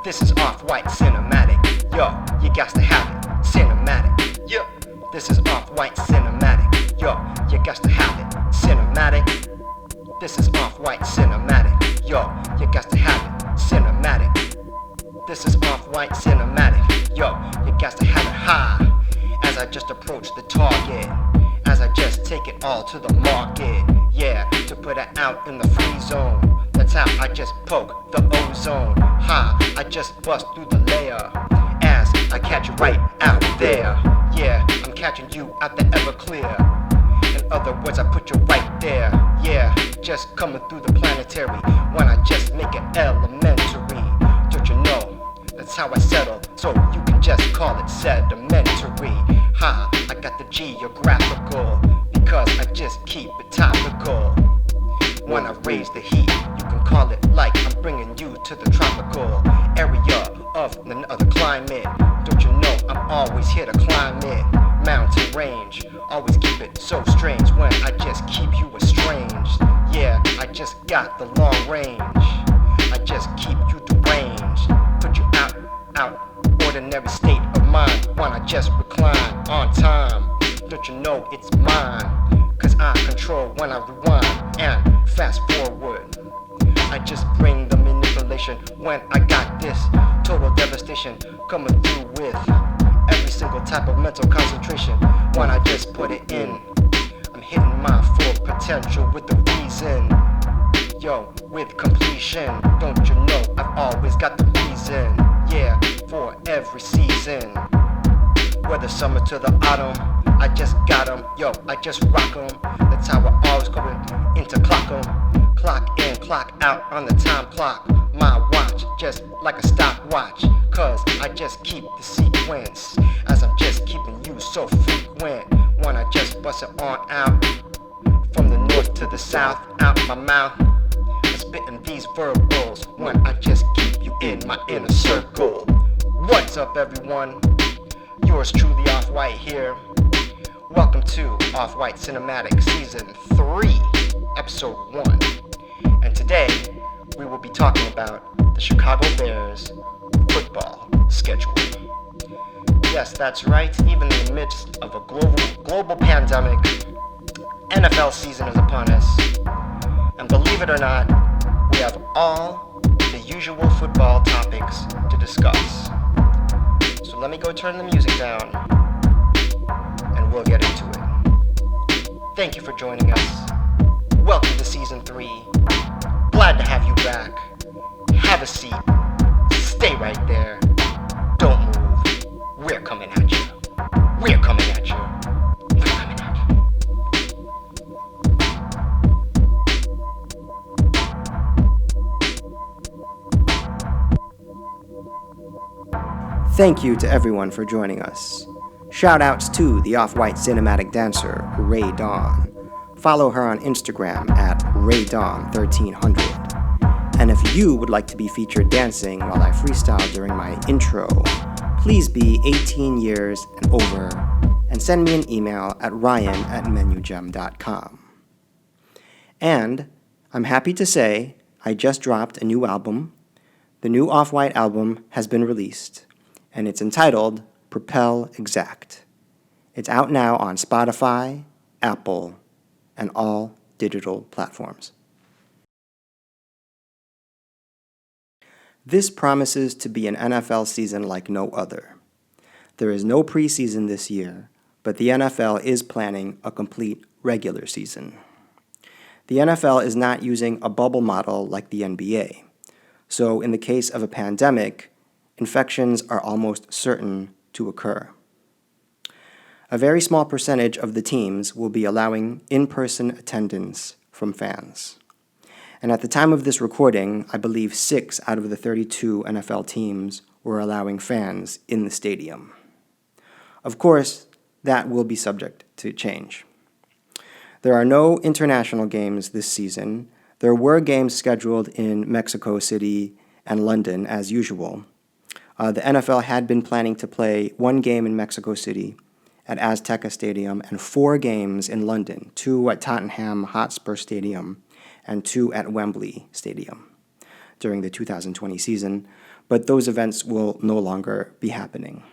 This is Offwhyte cinematic. Yo, you got to have it. Cinematic. Yo, this is Offwhyte cinematic. Yo, you got to have it. Cinematic. This is Offwhyte cinematic. Yo, you got to have it. Cinematic. This is Offwhyte cinematic. Yo, you got to have it high. As I just approach the target. As I just take it all to the market. Yeah, to put it out in the free zone. That's how I just poke the ozone. Ha, I just bust through the layer. As I catch you right out there. Yeah, I'm catching you out the Everclear. In other words, I put you right there. Yeah, just coming through the planetary. When I just make it elementary. Don't you know, that's how I settle. So you can just call it sedimentary. Ha, I got the geographical. Because I just keep it topical. When I raise the heat, you can call it like I'm bringing you to the tropical area of another climate. Don't you know I'm always here to climb it. Mountain range, always keep it so strange when I just keep you estranged. Yeah, I just got the long range. I just keep you deranged. Put you out, ordinary state of mind. When I just recline on time. Don't you know it's mine? Cause I control when I rewind and fast forward. I just bring the manipulation when I got this total devastation coming through with every single type of mental concentration. When I just put it in, I'm hitting my full potential with the reason. Yo, with completion. Don't you know I've always got the reason. Yeah, for every season. Whether summer to the autumn, I just got 'em. Yo, I just rock 'em. That's how I always go into clock 'em. Clock in, clock out on the time clock. My watch, just like a stopwatch. Cause I just keep the sequence. As I'm just keeping you so frequent. When I just bust it on out. From the north to the south, out my mouth. I'm spitting these verbals. When I just keep you in my inner circle. What's up, everyone? Yours truly, Offwhyte here. Welcome to Offwhyte Cinematic Season 3, Episode 1. And today, we will be talking about the Chicago Bears football schedule. Yes, that's right. Even in the midst of a global pandemic, NFL season is upon us. And believe it or not, we have all the usual football topics to discuss. So let me go turn the music down, and we'll get into it. Thank you for joining us. Welcome to Season 3. Glad to have you back. Have a seat. Stay right there. Don't move. We're coming at you. We're coming at you. We're coming at you. Thank you to everyone for joining us. Shoutouts to the Offwhyte cinematic dancer, Ray Dawn. Follow her on Instagram at RayDawn1300. And if you would like to be featured dancing while I freestyle during my intro, please be 18 years and over and send me an email at ryan@menugem.com. And I'm happy to say I just dropped a new album. The new Offwhyte album has been released. And it's entitled Propel Exact. It's out now on Spotify, Apple, and all digital platforms. This promises to be an NFL season like no other. There is no preseason this year, but the NFL is planning a complete regular season. The NFL is not using a bubble model like the NBA. So in the case of a pandemic, infections are almost certain to occur. A very small percentage of the teams will be allowing in-person attendance from fans. And at the time of this recording, I believe 6 out of the 32 NFL teams were allowing fans in the stadium. Of course, that will be subject to change. There are no international games this season. There were games scheduled in Mexico City and London as usual. The NFL had been planning to play 1 game in Mexico City at Azteca Stadium and 4 games in London, 2 at Tottenham Hotspur Stadium and 2 at Wembley Stadium during the 2020 season. but those events will no longer be happening.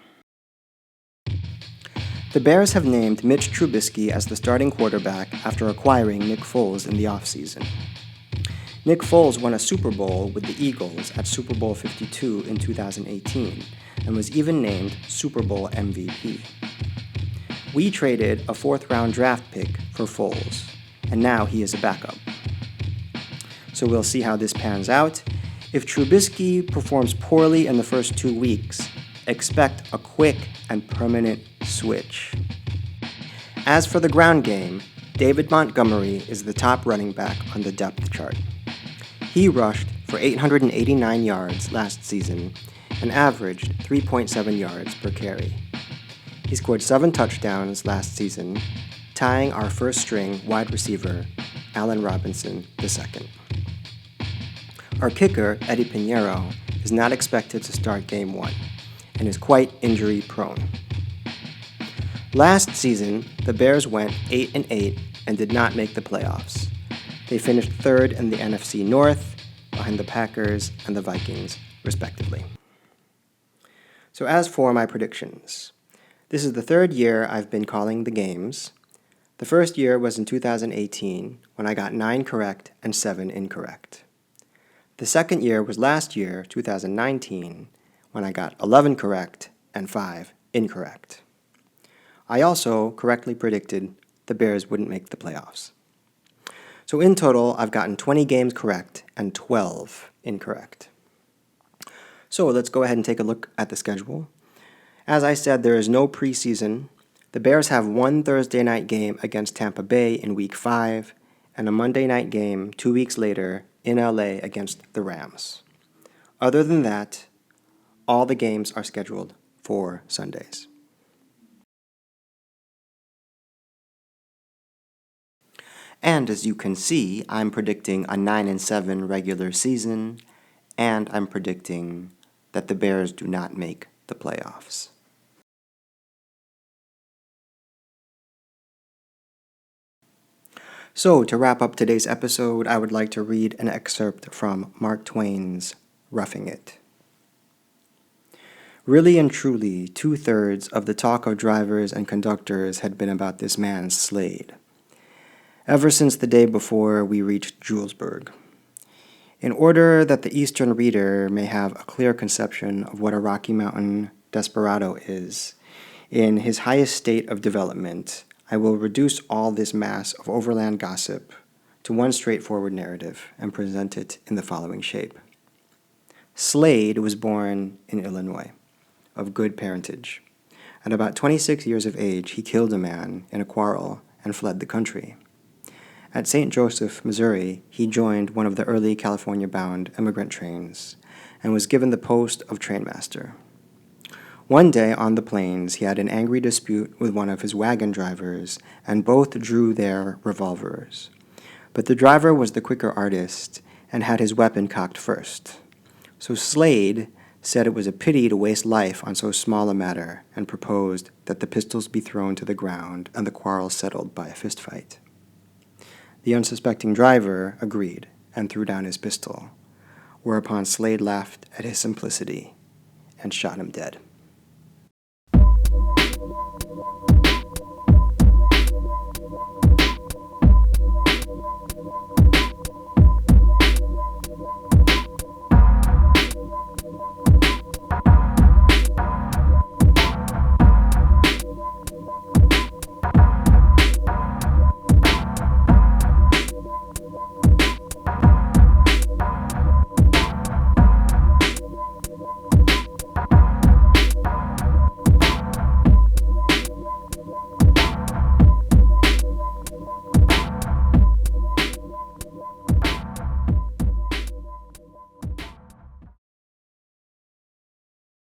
The Bears have named Mitch Trubisky as the starting quarterback after acquiring Nick Foles in the offseason. Nick Foles won a Super Bowl with the Eagles at Super Bowl 52 in 2018 and was even named Super Bowl MVP. We traded a fourth-round draft pick for Foles, and now he is a backup. So we'll see how this pans out. If Trubisky performs poorly in the first 2 weeks, expect a quick and permanent switch. As for the ground game, David Montgomery is the top running back on the depth chart. He rushed for 889 yards last season and averaged 3.7 yards per carry. He scored 7 touchdowns last season, tying our first-string wide receiver, Allen Robinson II. Our kicker, Eddie Pinheiro, is not expected to start Game 1 and is quite injury-prone. Last season, the Bears went 8-8 and did not make the playoffs. They finished third in the NFC North, behind the Packers and the Vikings, respectively. So as for my predictions, this is the third year I've been calling the games. The first year was in 2018, when I got 9 correct and 7 incorrect. The second year was last year, 2019, when I got 11 correct and 5 incorrect. I also correctly predicted the Bears wouldn't make the playoffs. So in total, I've gotten 20 games correct and 12 incorrect. So let's go ahead and take a look at the schedule. As I said, there is no preseason. The Bears have one Thursday night game against Tampa Bay in Week 5 and a Monday night game 2 weeks later in LA against the Rams. Other than that, all the games are scheduled for Sundays. And as you can see, I'm predicting a 9-7 regular season, and I'm predicting that the Bears do not make the playoffs. So, to wrap up today's episode, I would like to read an excerpt from Mark Twain's Roughing It. Really and truly, 2/3 of the talk of drivers and conductors had been about this man Slade, ever since the day before we reached Julesburg. In order that the Eastern reader may have a clear conception of what a Rocky Mountain desperado is, in his highest state of development, I will reduce all this mass of overland gossip to one straightforward narrative and present it in the following shape. Slade was born in Illinois, of good parentage. At about 26 years of age, he killed a man in a quarrel and fled the country. At St. Joseph, Missouri, he joined one of the early California-bound immigrant trains and was given the post of trainmaster. One day on the plains, he had an angry dispute with one of his wagon drivers, and both drew their revolvers. But the driver was the quicker artist and had his weapon cocked first. So Slade said it was a pity to waste life on so small a matter and proposed that the pistols be thrown to the ground and the quarrel settled by a fistfight. The unsuspecting driver agreed and threw down his pistol, whereupon Slade laughed at his simplicity and shot him dead.